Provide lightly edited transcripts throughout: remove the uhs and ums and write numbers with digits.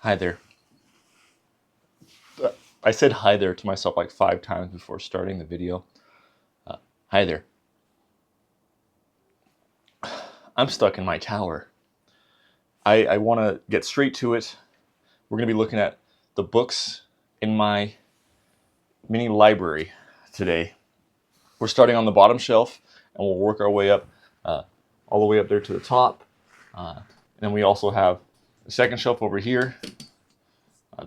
Hi there. I said hi there to myself like 5 times before starting the video. Hi there. I'm stuck in my tower. I want to get straight to it. We're going to be looking at the books in my mini library today. We're starting on the bottom shelf and we'll work our way up all the way up there to the top. And then we also have the second shelf over here.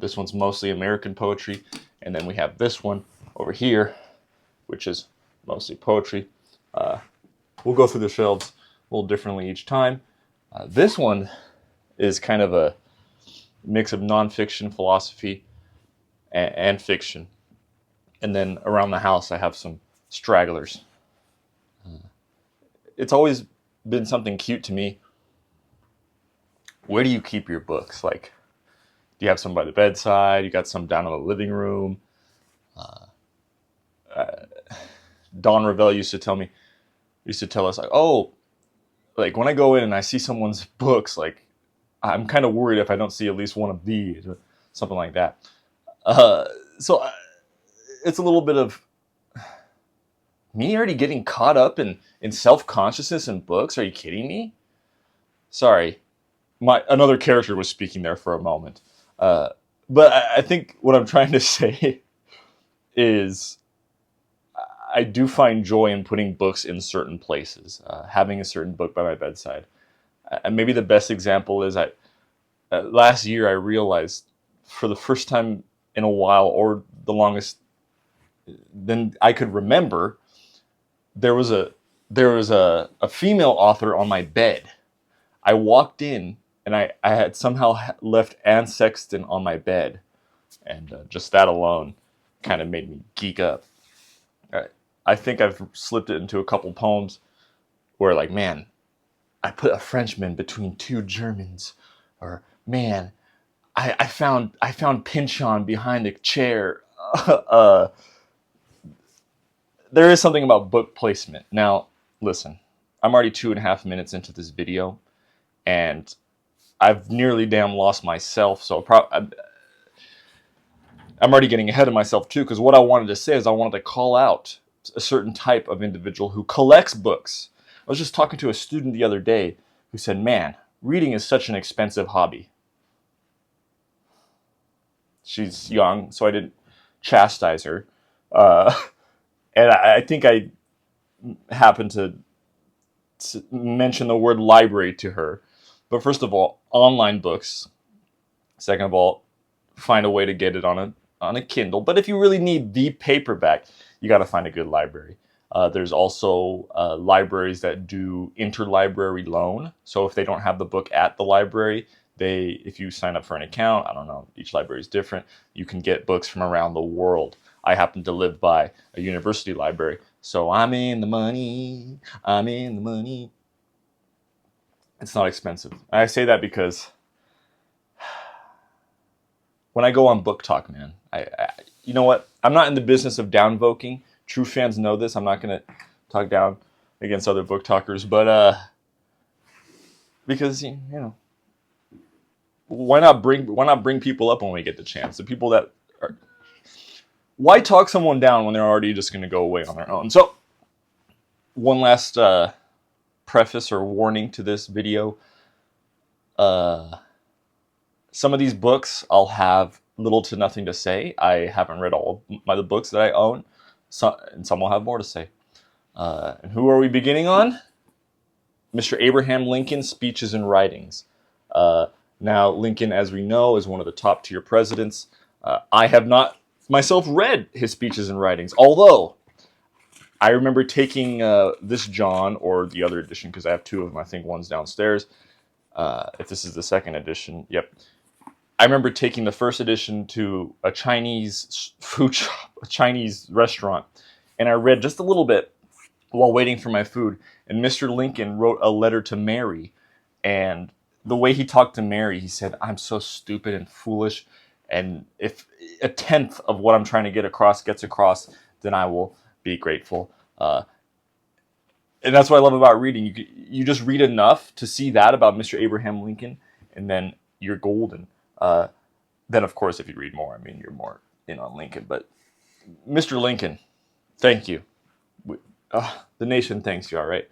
This one's mostly American poetry. And then we have this one over here, which is mostly poetry. We'll go through the shelves a little differently each time. This one is kind of a mix of nonfiction, philosophy, and fiction. And then around the house, I have some stragglers. It's always been something cute to me. Where do you keep your books? Like, do you have some by the bedside? You got some down in the living room? Don Revelle used to tell us, like, oh, like when I go in and I see someone's books, like I'm kind of worried if I don't see at least one of these or something like that. So it's a little bit of me already getting caught up in self-consciousness in books. Are you kidding me? Sorry, another character was speaking there for a moment. But I think what I'm trying to say is I do find joy in putting books in certain places, having a certain book by my bedside. And maybe the best example is last year I realized for the first time in a while, or the longest than I could remember, there was a female author on my bed. I walked in and I had somehow left Anne Sexton on my bed. And just that alone kind of made me geek up. I think I've slipped it into a couple poems where, like, man, I put a Frenchman between two Germans, or man, I found Pynchon behind the chair. There is something about book placement. Now, listen, I'm already 2.5 minutes into this video, and I've nearly damn lost myself. So I'm already getting ahead of myself too, because what I wanted to say is I wanted to call out a certain type of individual who collects books. I was just talking to a student the other day who said, man, reading is such an expensive hobby. She's young, so I didn't chastise her. And I think I happened to mention the word library to her. But first of all, online books. Second of all, find a way to get it on a Kindle. But if you really need the paperback, you got to find a good library. There's also libraries that do interlibrary loan. So if they don't have the book at the library, if you sign up for an account, I don't know, each library is different, you can get books from around the world. I happen to live by a university library, so I'm in the money. It's not expensive. I say that because when I go on Book Talk, man, you know what? I'm not in the business of downvoking. True fans know this. I'm not going to talk down against other book talkers, but because you know, why not bring people up when we get the chance? The people that are, why talk someone down when they're already just going to go away on their own? So, one last preface or warning to this video. Some of these books I'll have little to nothing to say. I haven't read all of the books that I own, and some will have more to say. And who are we beginning on? Mr. Abraham Lincoln's Speeches and Writings. Now, Lincoln, as we know, is one of the top tier presidents. I have not myself read his speeches and writings, although I remember taking this John, or the other edition, because I have two of them. I think one's downstairs. If this is the second edition, yep. I remember taking the first edition to a Chinese food shop, a Chinese restaurant, and I read just a little bit while waiting for my food. And Mr. Lincoln wrote a letter to Mary, and the way he talked to Mary, he said, "I'm so stupid and foolish, and if a tenth of what I'm trying to get across gets across, then I will be grateful." And that's what I love about reading. You just read enough to see that about Mr. Abraham Lincoln, and then you're golden. Then, of course, if you read more, I mean, you're more in on Lincoln. But Mr. Lincoln, thank you. The nation thanks you, all right?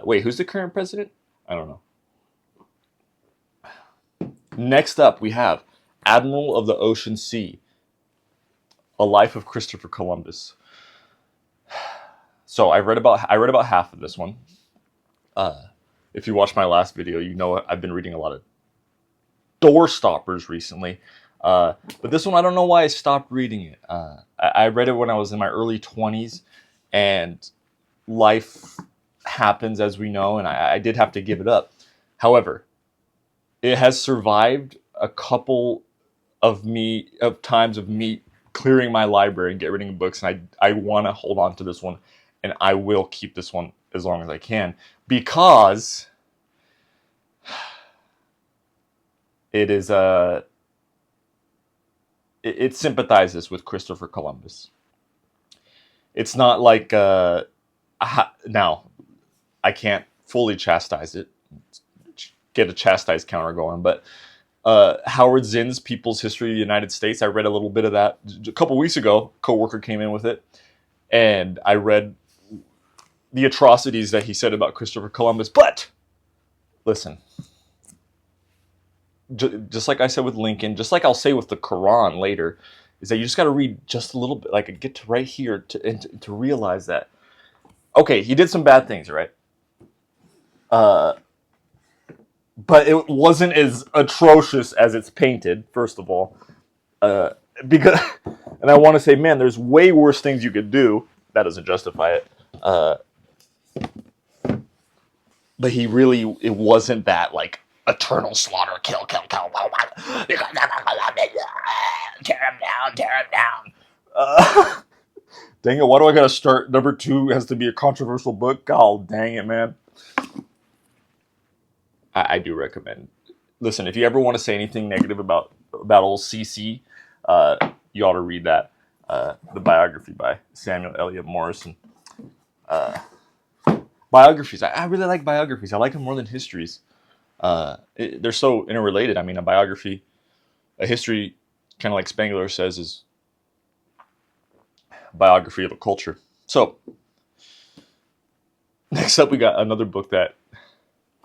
Wait, who's the current president? I don't know. Next up, we have Admiral of the Ocean Sea, A Life of Christopher Columbus. So I read about half of this one. If you watched my last video, you know I've been reading a lot of door stoppers recently. But this one, I don't know why I stopped reading it. I read it when I was in my early 20s, and life happens, as we know, and I did have to give it up. However, it has survived a couple of times of me clearing my library and get rid of books, and I want to hold on to this one, and I will keep this one as long as I can, because it is it sympathizes with Christopher Columbus. It's not like now I can't fully chastise it, get a chastise counter going, but Howard Zinn's People's History of the United States, I read a little bit of that a couple weeks ago. A coworker came in with it, and I read the atrocities that he said about Christopher Columbus. But listen, just like I said with Lincoln, just like I'll say with the Quran later, is that you just got to read just a little bit, like get to right here to realize that, okay, he did some bad things, right? But it wasn't as atrocious as it's painted, first of all. Because, and I want to say, man, there's way worse things you could do. That doesn't justify it. But it wasn't that, like, eternal slaughter, kill, tear him down. Dang it, why do I gotta start? Number 2 has to be a controversial book? God dang it, man. I do recommend. Listen, if you ever want to say anything negative about old CC, you ought to read that. The biography by Samuel Eliot Morison. Biographies. I really like biographies. I like them more than histories. They're so interrelated. I mean, a history, kind of like Spengler says, is biography of a culture. So, next up, we got another book that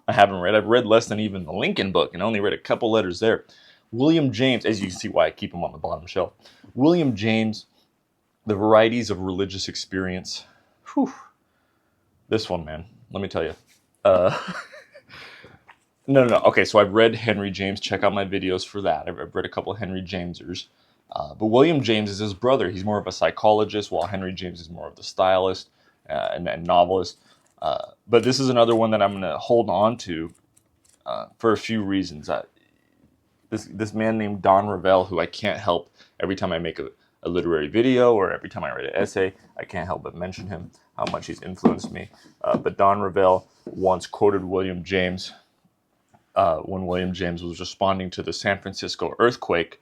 I haven't read. I've read less than even the Lincoln book, and only read a couple letters there. William James, as you can see why I keep him on the bottom shelf. William James, The Varieties of Religious Experience. Whew. This one, man, let me tell you. No. Okay, so I've read Henry James. Check out my videos for that. I've read a couple of Henry Jamesers. But William James is his brother. He's more of a psychologist, while Henry James is more of the stylist and novelist. But this is another one that I'm going to hold on to for a few reasons. This man named Don Revelle, who I can't help every time I make a literary video or every time I write an essay, I can't help but mention him, how much he's influenced me. But Don Revelle once quoted William James when William James was responding to the San Francisco earthquake.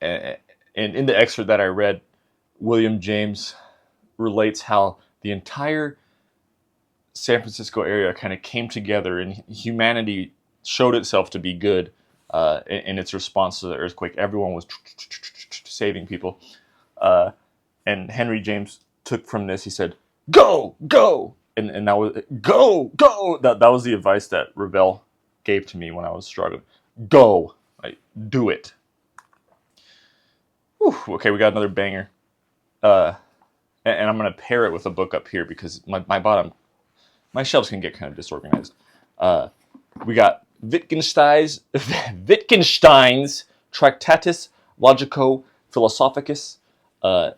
And in the excerpt that I read, William James relates how the entire San Francisco area kind of came together and humanity showed itself to be good in its response to the earthquake. Everyone was saving people. And Henry James took from this, he said, go! And that was, go! That was the advice that Revelle gave to me when I was struggling. Go! Like, do it. Whew, okay, we got another banger. And I'm going to pair it with a book up here because my shelves can get kind of disorganized. We got Wittgenstein's Tractatus Logico-Philosophicus. Let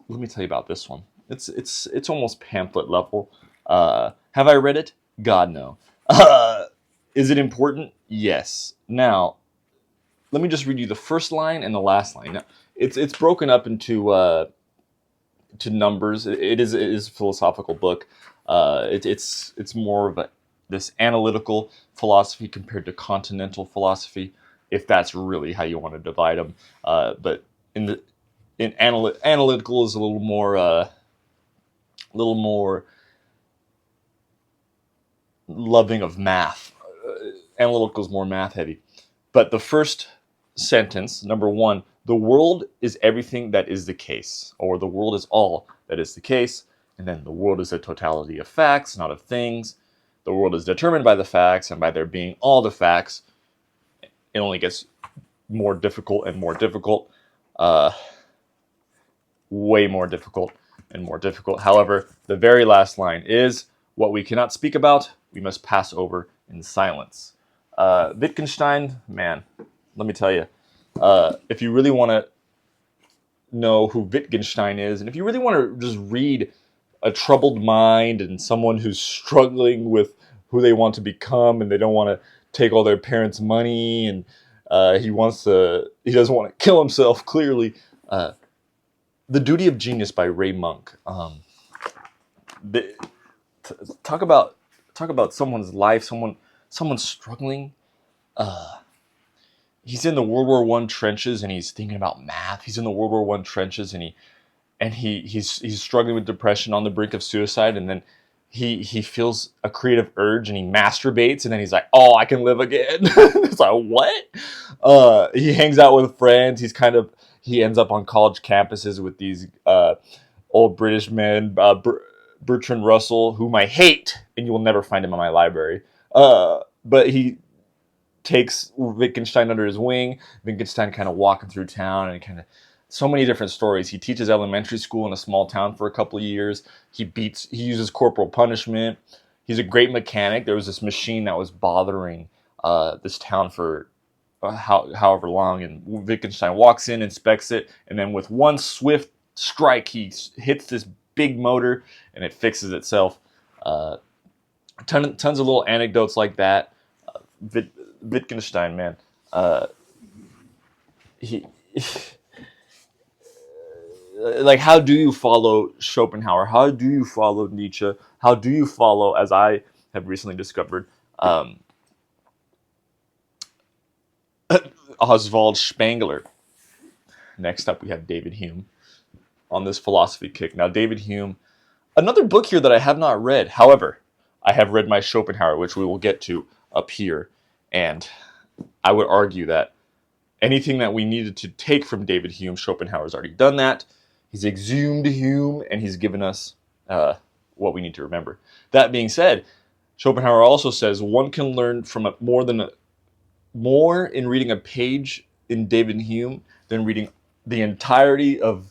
me tell you about this one. It's almost pamphlet level. Have I read it? God, no. Is it important? Yes. Now, let me just read you the first line and the last line. Now, it's broken up into to numbers. It is a philosophical book. It's more of this analytical philosophy compared to continental philosophy, if that's really how you want to divide them. But analytical is a little more loving of math. Analytical is more math heavy. But the first sentence, number one, the world is everything that is the case, or the world is all that is the case. And then the world is a totality of facts, not of things. The world is determined by the facts, and by there being all the facts, it only gets more difficult and more difficult. Way more difficult and more difficult. However, the very last line is, what we cannot speak about, we must pass over in silence. Wittgenstein, man, let me tell you, if you really want to know who Wittgenstein is, and if you really want to just read a troubled mind and someone who's struggling with who they want to become, and they don't want to take all their parents' money, and he doesn't want to kill himself, clearly. The Duty of Genius by Ray Monk. Talk about someone's life, someone struggling. He's in the World War I trenches and he's thinking about math. He's in the World War I trenches and he's struggling with depression, on the brink of suicide, and then he feels a creative urge and he masturbates, and then he's like, oh, I can live again. It's like, what? He hangs out with friends. He ends up on college campuses with these old British men, Bertrand Russell, whom I hate, and you will never find him in my library. But he takes Wittgenstein under his wing. Wittgenstein kind of walking through town, and so many different stories. He teaches elementary school in a small town for a couple of years. He uses corporal punishment. He's a great mechanic. There was this machine that was bothering this town for however long, and Wittgenstein walks in, inspects it, and then with one swift strike, he hits this big motor, and it fixes itself. Tons of little anecdotes like that. Wittgenstein, man, he like, how do you follow Schopenhauer? How do you follow Nietzsche? How do you follow, as I have recently discovered, Oswald Spengler? Next up, we have David Hume on this philosophy kick. Now, David Hume, another book here that I have not read. However, I have read my Schopenhauer, which we will get to up here. And I would argue that anything that we needed to take from David Hume, Schopenhauer's already done that. He's exhumed Hume, and he's given us what we need to remember. That being said, Schopenhauer also says one can learn from more in reading a page in David Hume than reading the entirety of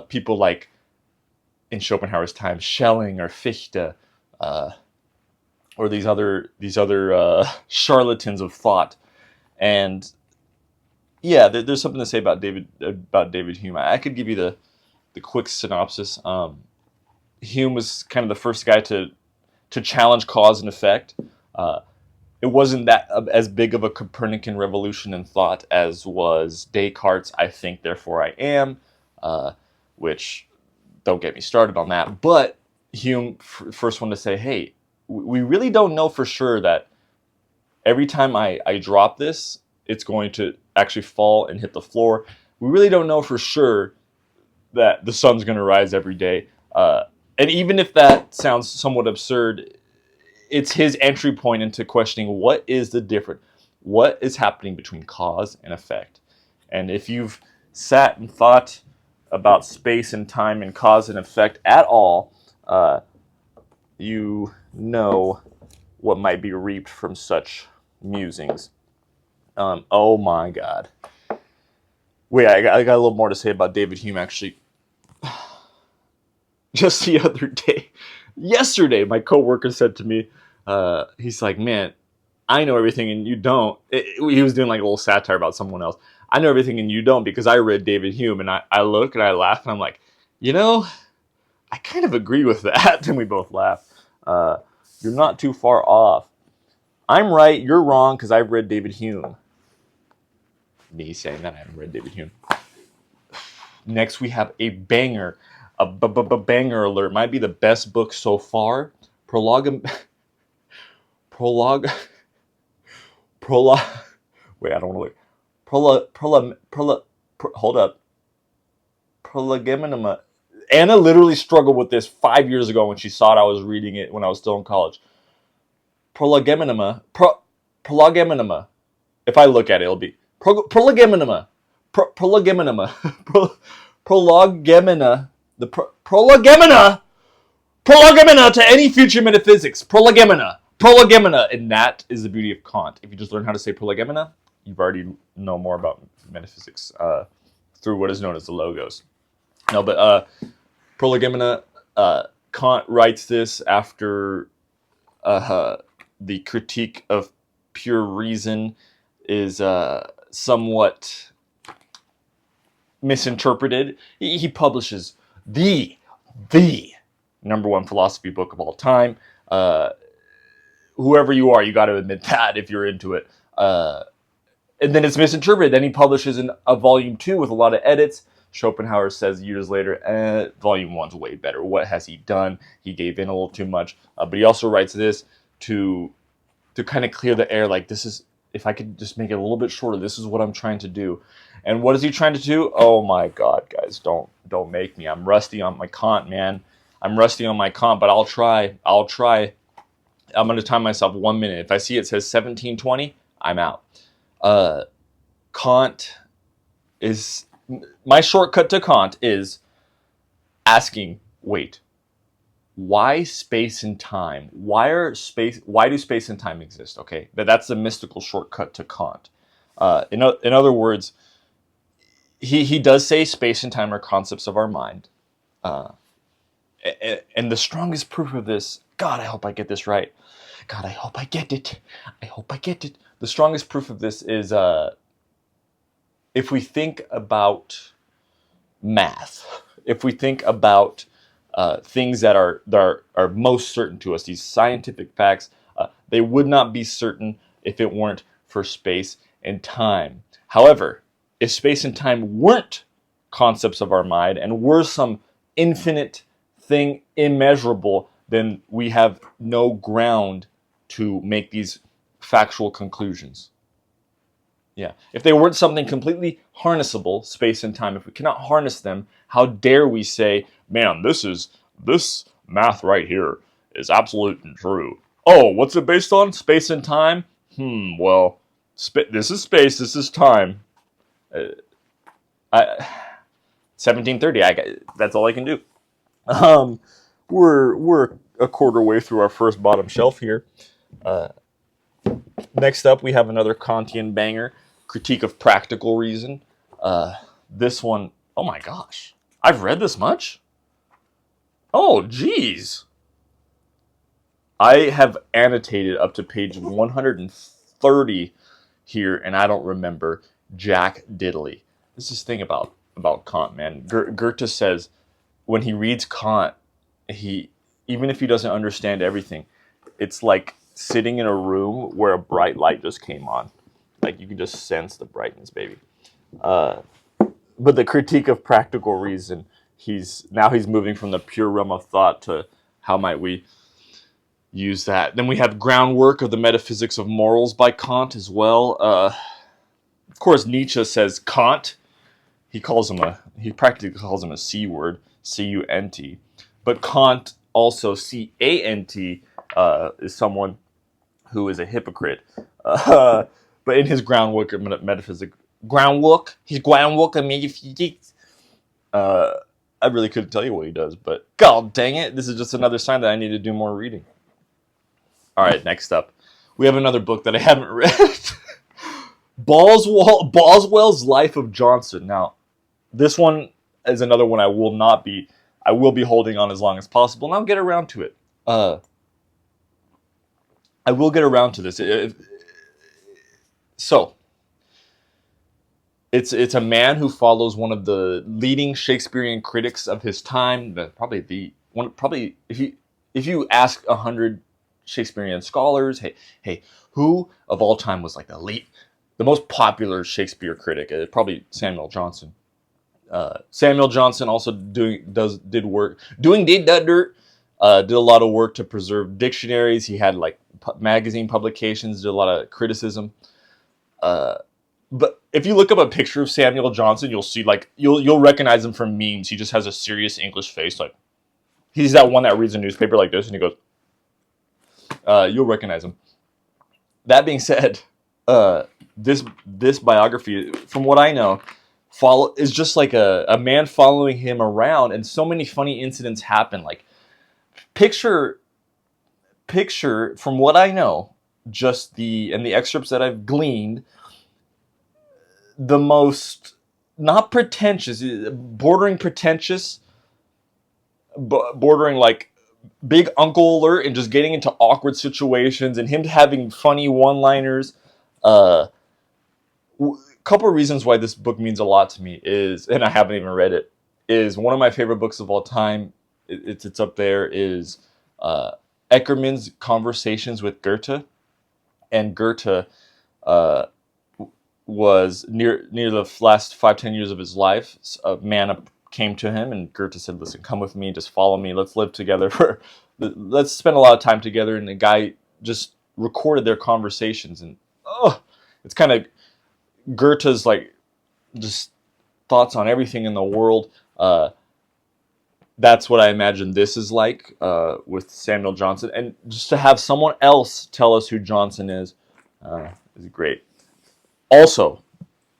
people like, in Schopenhauer's time, Schelling or Fichte, or these other charlatans of thought. And yeah, there's something to say about David Hume. I could give you the quick synopsis. Hume was kind of the first guy to challenge cause and effect. It wasn't that as big of a Copernican revolution in thought as was Descartes' I think, therefore I am, which, don't get me started on that. But Hume, first one to say, hey, we really don't know for sure that every time I drop this, it's going to actually fall and hit the floor. We really don't know for sure that the sun's going to rise every day. And even if that sounds somewhat absurd, it's his entry point into questioning what is the difference, what is happening between cause and effect. And if you've sat and thought about space and time and cause and effect at all, you know what might be reaped from such musings. Oh my God. Wait, I got a little more to say about David Hume, actually. Just the other day, yesterday, my coworker said to me, he's like, man, I know everything and you don't. He was doing like a little satire about someone else. I know everything and you don't because I read David Hume. And I look and I laugh and I'm like, I kind of agree with that. And we both laugh. You're not too far off. I'm right, you're wrong, because I've read David Hume. Me saying that I haven't read David Hume. Next, we have a banger. A banger alert. Might be the best book so far. Wait, I don't want to look. Hold up. Prolegomena. Anna literally struggled with this 5 years ago when she saw it. I was reading it when I was still in college. Prolegomena. If I look at it, it'll be Prolegomena. Prolegomena. Prolegomena. Prolegomena. Prolegomena to any future metaphysics. Prolegomena. Prolegomena. And that is the beauty of Kant. If you just learn how to say prolegomena, you've already know more about metaphysics through what is known as the logos. No, but Prolegomena, Kant writes this after the critique of pure reason is somewhat misinterpreted. He publishes the #1 philosophy book of all time. Whoever you are, you got to admit that if you're into it. And then it's misinterpreted. Then he publishes a volume 2 with a lot of edits. Schopenhauer says years later, volume 1's way better. What has he done? He gave in a little too much. But he also writes this to kind of clear the air. Like, this is, if I could just make it a little bit shorter, this is what I'm trying to do. And what is he trying to do? Oh my God, guys, don't make me. I'm rusty on my Kant, man. I'm rusty on my Kant, but I'll try. I'm going to time myself 1 minute. If I see it says 17:20, I'm out. Kant is, my shortcut to Kant is asking, wait, why space and time? Why do space and time exist? Okay, that's the mystical shortcut to Kant. In other words, he does say space and time are concepts of our mind. And the strongest proof of this, God, I hope I get this right. God, I hope I get it. The strongest proof of this is if we think about math, if we think about things that are most certain to us, these scientific facts, they would not be certain if it weren't for space and time. However, if space and time weren't concepts of our mind and were some infinite thing, immeasurable, then we have no ground to make these factual conclusions. Yeah. If they weren't something completely harnessable, space and time, if we cannot harness them, how dare we say, man, this math right here is absolute and true. Oh, what's it based on? Space and time? Well, this is space, this is time. 1730, that's all I can do. We're a quarter way through our first bottom shelf here. Next up, we have another Kantian banger, Critique of Practical Reason. This one, oh my gosh, I've read this much? Oh, geez. I have annotated up to page 130 here, and I don't remember jack diddly. This is the thing about Kant, man. Goethe says when he reads Kant, even if he doesn't understand everything, it's like sitting in a room where a bright light just came on. Like, you can just sense the brightness, baby. But the Critique of Practical Reason, he's moving from the pure realm of thought to how might we use that. Then we have Groundwork of the Metaphysics of Morals by Kant as well. Of course, Nietzsche says Kant. He practically calls him a C word, C-U-N-T. But Kant also, C-A-N-T, is someone who is a hypocrite. But in his Groundwork of Metaphysics, his Groundwork of Metaphysics, I really couldn't tell you what he does, but god dang it, this is just another sign that I need to do more reading. Alright, next up, we have another book that I haven't read. Boswell's Life of Johnson. Now, this one is another one I will be holding on as long as possible, and I'll get around to it. I will get around to this. So, it's a man who follows one of the leading Shakespearean critics of his time. Probably if you ask 100 Shakespearean scholars, hey, who of all time was like the most popular Shakespeare critic? Probably Samuel Johnson. Samuel Johnson also did a lot of work to preserve dictionaries. He had like magazine publications, did a lot of criticism. But if you look up a picture of Samuel Johnson, you'll see you'll recognize him from memes. He just has a serious English face, like he's that one that reads a newspaper like this, and he goes. You'll recognize him. That being said, this biography, from what I know, is just like a man following him around, and so many funny incidents happen. Like picture from what I know, just the excerpts that I've gleaned, the most not pretentious, bordering pretentious, bordering like big uncle alert, and just getting into awkward situations, and him having funny one-liners. Couple of reasons why this book means a lot to me is, and I haven't even read it, is one of my favorite books of all time. It's up there. Is Eckermann's Conversations with Goethe, and Goethe was near the last 5-10 years of his life. A man came to him, and Goethe said, "Listen, come with me, just follow me. Let's live together. Let's spend a lot of time together." And the guy just recorded their conversations, and it's kind of Goethe's like just thoughts on everything in the world. That's what I imagine this is like with Samuel Johnson, and just to have someone else tell us who Johnson is great. Also,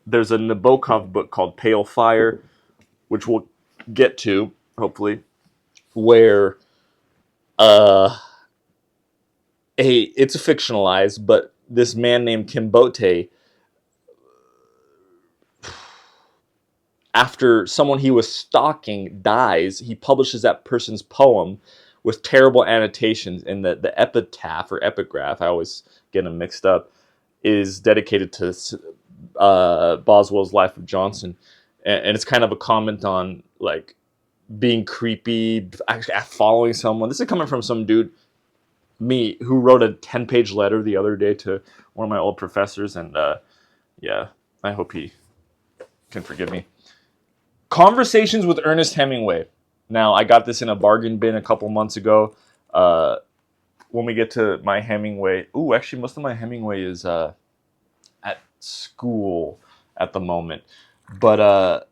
there's a Nabokov book called Pale Fire, which we'll get to hopefully, where it's fictionalized, but this man named Kimbote, after someone he was stalking dies, he publishes that person's poem with terrible annotations, and the epitaph or epigraph, I always get them mixed up, is dedicated to Boswell's Life of Johnson. And it's kind of a comment on like being creepy, following someone. This is coming from some dude, me, who wrote a 10-page letter the other day to one of my old professors, and yeah, I hope he can forgive me. Conversations with Ernest Hemingway. Now, I got this in a bargain bin a couple months ago. When we get to my Hemingway... Ooh, actually, most of my Hemingway is at school at the moment. But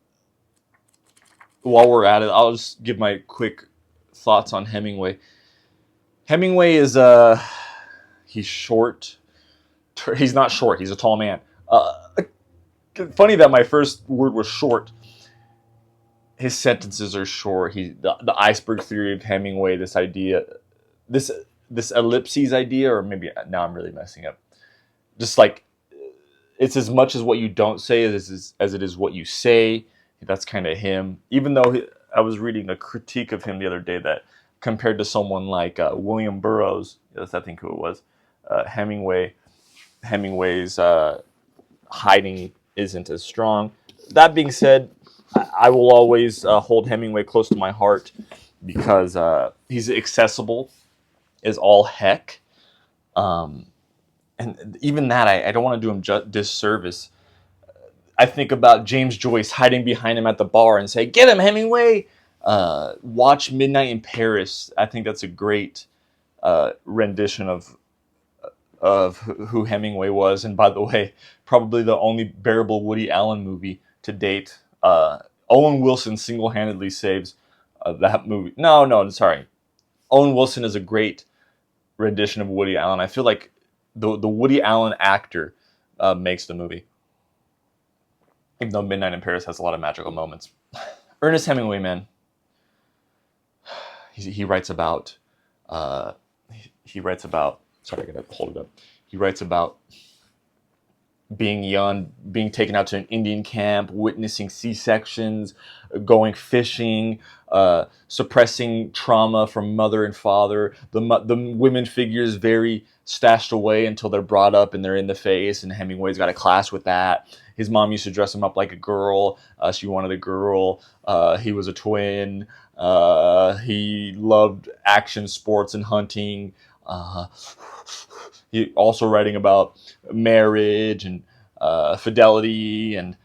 while we're at it, I'll just give my quick thoughts on Hemingway. Hemingway is... he's short. He's not short. He's a tall man. Funny that my first word was short. His sentences are short. The iceberg theory of Hemingway, this idea, this ellipses idea, or maybe now I'm really messing up. Just like, it's as much as what you don't say as it is what you say. That's kind of him. Even though I was reading a critique of him the other day that compared to someone like William Burroughs, that's I think who it was, Hemingway's hiding isn't as strong. That being said, I will always hold Hemingway close to my heart because he's accessible as all heck. And even that, I don't want to do him disservice. I think about James Joyce hiding behind him at the bar and say, "Get him, Hemingway!" Watch Midnight in Paris. I think that's a great rendition of who Hemingway was. And by the way, probably the only bearable Woody Allen movie to date. Owen Wilson single-handedly saves that movie. No, sorry. Owen Wilson is a great rendition of Woody Allen. I feel like the Woody Allen actor makes the movie. Even though Midnight in Paris has a lot of magical moments. Ernest Hemingway, man. He writes about... Sorry, I gotta hold it up. He writes about being young, being taken out to an Indian camp, witnessing C-sections, going fishing, suppressing trauma from mother and father. The women figures very stashed away until they're brought up and they're in the face, and Hemingway's got a clash with that. His mom used to dress him up like a girl. She wanted a girl. He was a twin. He loved action sports and hunting. He also writing about marriage and fidelity and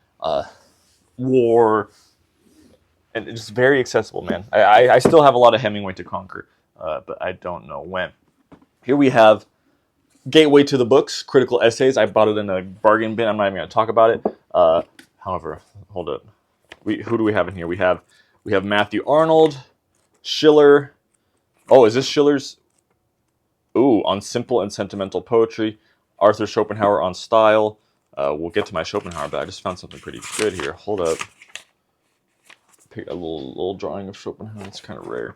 war, and it's very accessible, man. I still have a lot of Hemingway to conquer, but I don't know when. Here we have Gateway to the Books, Critical Essays. I bought it in a bargain bin. I'm not even going to talk about it. However, hold up. Who do we have in here? We have Matthew Arnold, Schiller. Oh, is this Schiller's? Ooh, on simple and sentimental poetry. Arthur Schopenhauer on style. We'll get to my Schopenhauer, but I just found something pretty good here. Hold up. Pick a little drawing of Schopenhauer. It's kind of rare.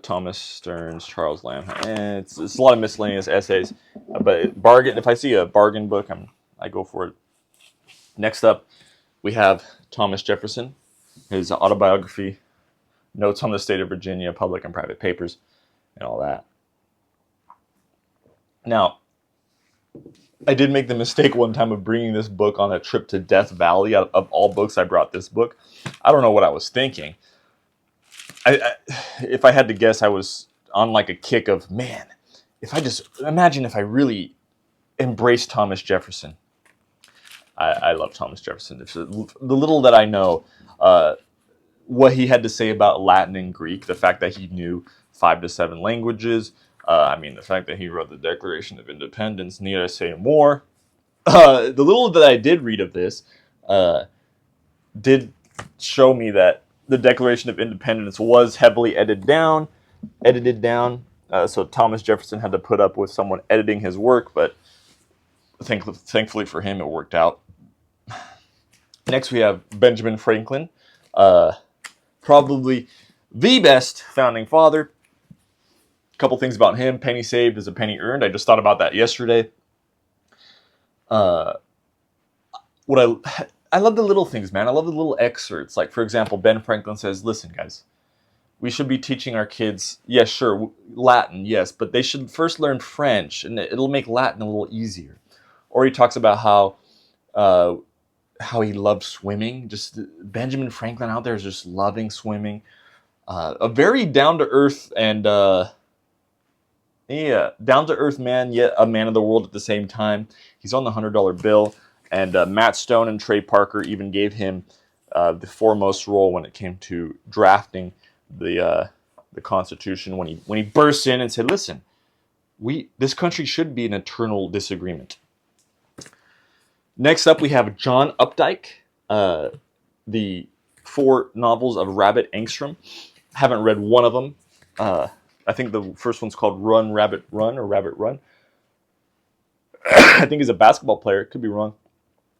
Thomas Stearns, Charles Lamb. It's a lot of miscellaneous essays, but bargain. If I see a bargain book, I go for it. Next up, we have Thomas Jefferson, his autobiography, notes on the state of Virginia, public and private papers, and all that. Now, I did make the mistake one time of bringing this book on a trip to Death Valley. Out of all books, I brought this book. I don't know what I was thinking. If I had to guess, I was on like a kick of, man, if I really embraced Thomas Jefferson. I love Thomas Jefferson. The little that I know, what he had to say about Latin and Greek, the fact that he knew 5 to 7 languages, the fact that he wrote the Declaration of Independence, need I say more? The little that I did read of this did show me that the Declaration of Independence was heavily edited down. So Thomas Jefferson had to put up with someone editing his work, but thankfully for him, it worked out. Next, we have Benjamin Franklin, probably the best founding father. A couple things about him. Penny saved is a penny earned. I just thought about that yesterday. I love the little things, man. I love the little excerpts. Like, for example, Ben Franklin says, listen, guys, we should be teaching our kids, yes, sure, Latin, yes, but they should first learn French, and it'll make Latin a little easier. Or he talks about how he loved swimming. Just Benjamin Franklin out there is just loving swimming. A very down-to-earth and down-to-earth man, yet a man of the world at the same time. He's on the $100 bill, and Matt Stone and Trey Parker even gave him the foremost role when it came to drafting the Constitution. When he burst in and said, "Listen, this country should be an eternal disagreement." Next up, we have John Updike, the 4 novels of Rabbit Engstrom. Haven't read one of them. I think the first one's called Run, Rabbit, Run, or Rabbit, Run. I think he's a basketball player. Could be wrong.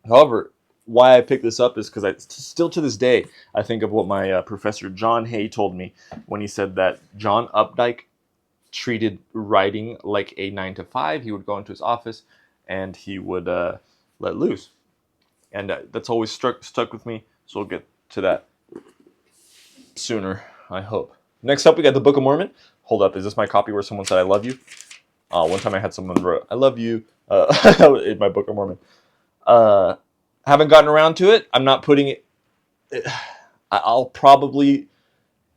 However, why I picked this up is because still to this day, I think of what my professor John Hay told me when he said that John Updike treated writing like a 9 to 5. He would go into his office and he would let loose. And that's always stuck with me, so we'll get to that sooner, I hope. Next up, we got the Book of Mormon. Hold up, is this my copy where someone said I love you? One time I had someone wrote, I love you, in my Book of Mormon. Haven't gotten around to it. I'm not putting it... I'll probably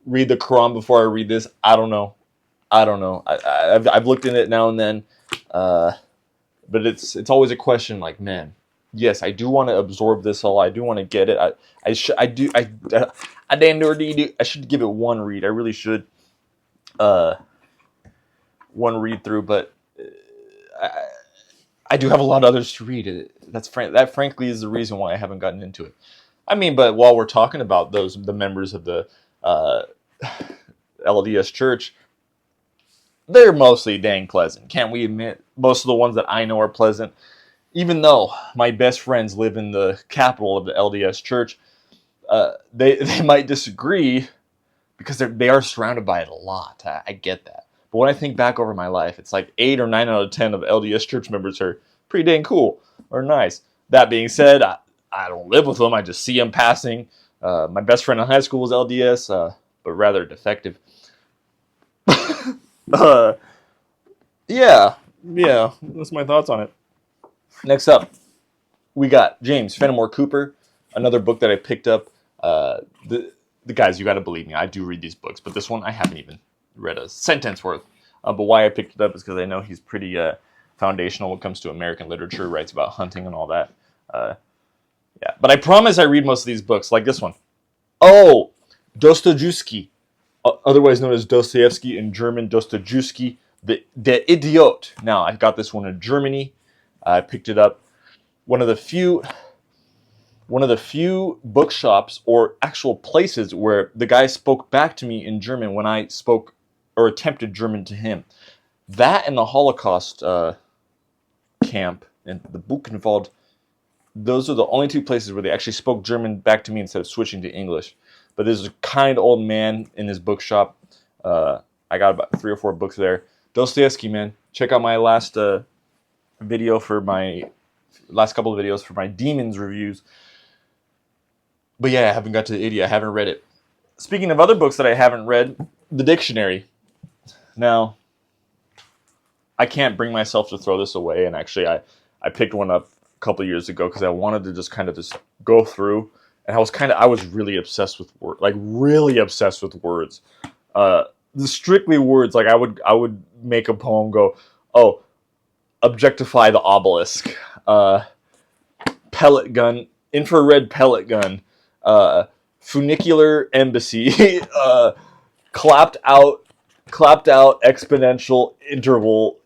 read the Quran before I read this. I don't know. I've looked in it now and then, but it's always a question like, man, yes, I do want to absorb this all. I do want to get it. I should give it one read. I really should. One read through, but I do have a lot of others to read. That frankly is the reason why I haven't gotten into it. But while we're talking about the members of the LDS Church, they're mostly dang pleasant. Can't we admit? Most of the ones that I know are pleasant. Even though my best friends live in the capital of the LDS Church, they might disagree because they are surrounded by it a lot. I get that. But when I think back over my life, it's like 8 or 9 out of 10 of LDS Church members are pretty dang cool or nice. That being said, I don't live with them. I just see them passing. My best friend in high school was LDS, but rather defective. Yeah, that's my thoughts on it. Next up, we got James Fenimore Cooper, another book that I picked up. The guys, you got to believe me, I do read these books, but this one I haven't even read a sentence worth. But why I picked it up is because I know he's pretty foundational when it comes to American literature, writes about hunting and all that. But I promise I read most of these books, like this one. Oh, Dostoevsky, otherwise known as Dostoevsky in German, Dostoevsky, Der Idiot. Now, I got this one in Germany. I picked it up. One of the few bookshops or actual places where the guy spoke back to me in German when I spoke or attempted German to him. That and the Holocaust camp in the Buchenwald those are the only two places where they actually spoke German back to me instead of switching to English. But there's a kind old man in his bookshop. I got about 3 or 4 books there. Dostoevsky, man. Check out my last couple of videos for my Demons reviews. But yeah, I haven't got to the Idiot. I haven't read it. Speaking of other books that I haven't read, the dictionary. Now, I can't bring myself to throw this away. And actually, I picked one up a couple of years ago because I wanted to just kind of just go through. And I was really obsessed with words, like really obsessed with words. Strictly words. Like I would make a poem go, oh, objectify the obelisk, pellet gun, infrared pellet gun, funicular embassy, clapped out exponential interval,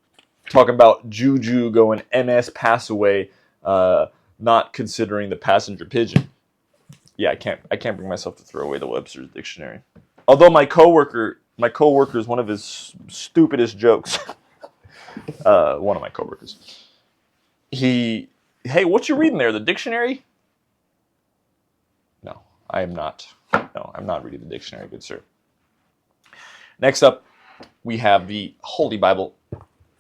talking about juju going MS pass away, not considering the passenger pigeon. Yeah, I can't bring myself to throw away the Webster's dictionary. Although my coworker's one of his stupidest jokes. One of my coworkers. Hey, what you reading there? The dictionary? No, I am not. No, I'm not reading the dictionary, good sir. Next up, we have the Holy Bible.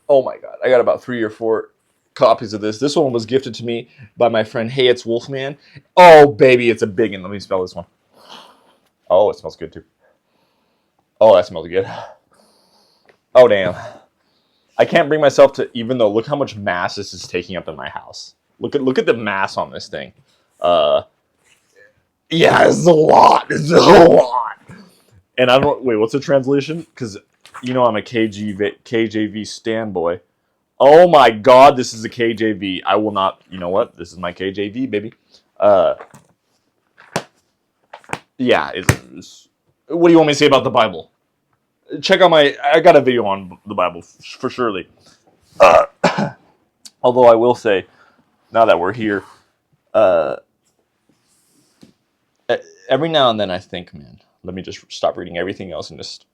Oh my God, I got about 3 or 4 copies of this. This one was gifted to me by my friend Hey It's Wolfman. Oh baby, it's a big one. Let me spell this one. Oh, it smells good too. Oh, that smells good. Oh damn. I can't bring myself to, even though look how much mass this is taking up in my house. Look at the mass on this thing. Yeah, it's a lot. It's a lot. And I don't wait. What's the translation? Because you know I'm a KJV standboy. Oh my God, this is a KJV. I will not. You know what? This is my KJV, baby. Yeah. What do you want me to say about the Bible? Check out I got a video on the Bible for surely. Although I will say, now that we're here, every now and then I think, man, let me just stop reading everything else and just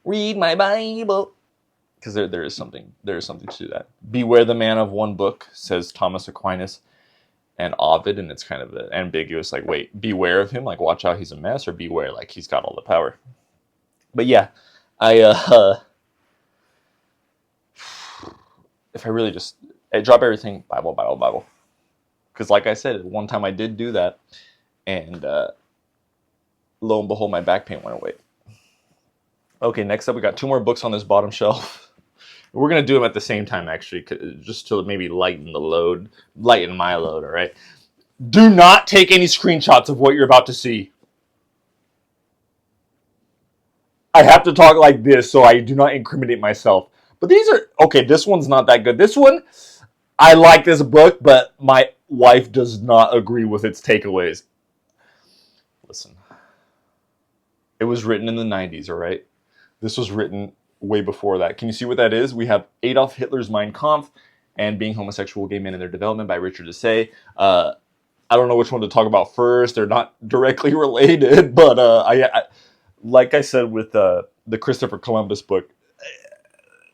read my Bible. Because there is something to that. Beware the man of one book, says Thomas Aquinas and Ovid, and it's kind of ambiguous. Like, wait, beware of him, like watch out, he's a mess, or beware, like he's got all the power. But yeah, if I really I drop everything, Bible. Because like I said, one time I did do that, and lo and behold, my back pain went away. Okay, next up, we got 2 more books on this bottom shelf. We're going to do them at the same time, actually, just to maybe lighten my load, all right? Do not take any screenshots of what you're about to see. I have to talk like this so I do not incriminate myself. But these are, okay, this one's not that good. This one, I like this book, but my wife does not agree with its takeaways. Listen, it was written in the 90s, all right? This was written way before that. Can you see what that is? We have Adolf Hitler's Mein Kampf and Being Homosexual, Gay Men and Their Development by Richard Dessay. I don't know which one to talk about first. They're not directly related, but I like I said with the Christopher Columbus book,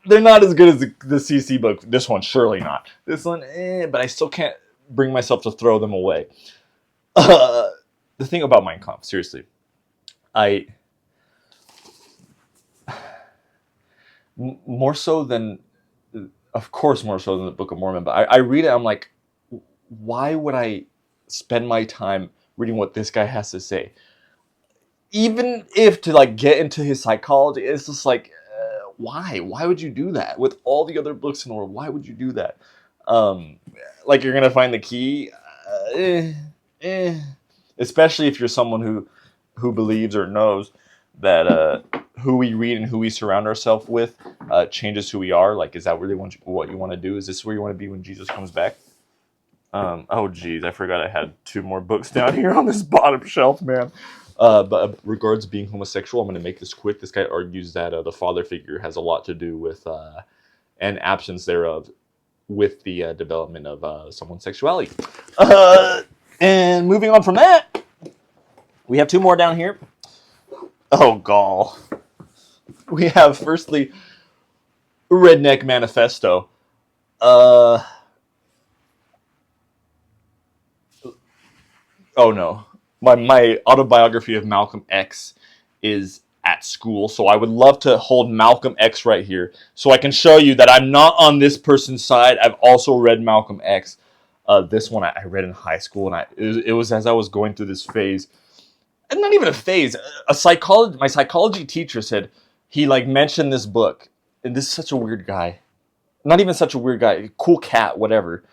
they're not as good as the CC book. This one, surely not. This one, but I still can't bring myself to throw them away. The thing about Mein Kampf, seriously, more so than the Book of Mormon, but I read it, I'm like, why would I spend my time reading what this guy has to say? Even if to like get into his psychology, it's just like, why? Why would you do that? With all the other books in the world, why would you do that? Like you're going to find the key? Especially if you're someone who believes or knows that who we read and who we surround ourselves with changes who we are. Like, is that really what you want to do? Is this where you want to be when Jesus comes back? Oh, geez, I forgot I had 2 more books down here on this bottom shelf, man. But regards being homosexual, I'm going to make this quick. This guy argues that the father figure has a lot to do with, and absence thereof, with the development of someone's sexuality. And moving on from that, we have 2 more down here. Oh, gall. We have, firstly, Redneck Manifesto. Oh no, my autobiography of Malcolm X is at school, so I would love to hold Malcolm X right here, so I can show you that I'm not on this person's side. I've also read Malcolm X. This one I read in high school, and it was as I was going through this phase, and not even a phase. My psychology teacher said he like mentioned this book, and this is such a weird guy. Not even such a weird guy, cool cat, whatever,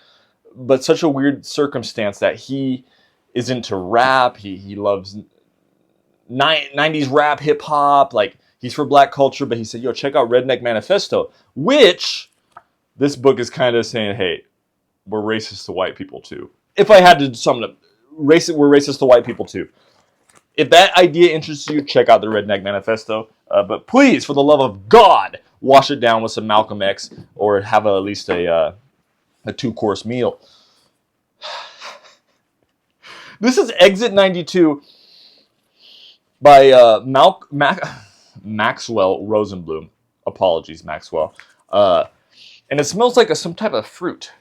but such a weird circumstance that he is into rap. He loves 90s rap, hip hop. Like, he's for black culture, but he said, yo, check out Redneck Manifesto, which this book is kind of saying, hey, we're racist to white people too. If I had to sum it up, we're racist to white people too. If that idea interests you, check out the Redneck Manifesto. But please, for the love of God, wash it down with some Malcolm X, or have at least a 2-course meal. This is Exit 92 by Maxwell Rosenblum. Apologies, Maxwell. And it smells like some type of fruit.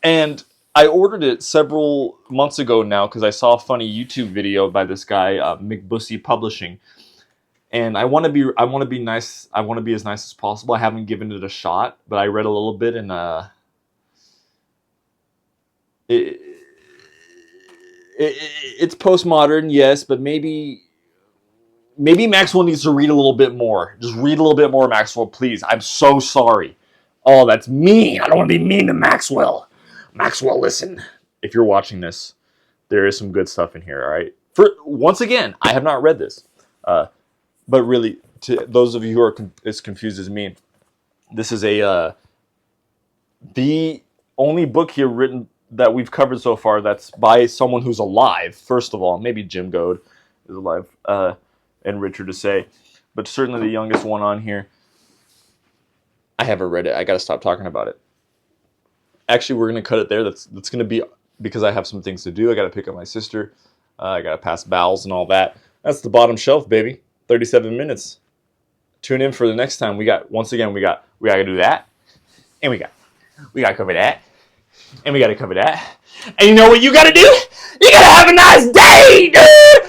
And I ordered it several months ago now because I saw a funny YouTube video by this guy, McBussy Publishing. And I want to be nice. I want to be as nice as possible. I haven't given it a shot, but I read a little bit, and it's postmodern, yes, but maybe Maxwell needs to read a little bit more. Just read a little bit more, Maxwell, please. I'm so sorry. Oh, that's mean. I don't want to be mean to Maxwell. Maxwell, listen. If you're watching this, there is some good stuff in here, all right? Once again, I have not read this. But really, to those of you who are as confused as me, this is the only book here written that we've covered so far that's by someone who's alive, first of all. Maybe Jim Goad is alive, and Richard to say. But certainly the youngest one on here. I haven't read it. I got to stop talking about it. Actually, we're going to cut it there. That's going to be because I have some things to do. I got to pick up my sister. I got to pass bowels and all that. That's the bottom shelf, baby. 37 minutes. Tune in for the next time. We got to do that. And we got to cover that. And we got to cover that. And you know what you got to do? You got to have a nice day, dude!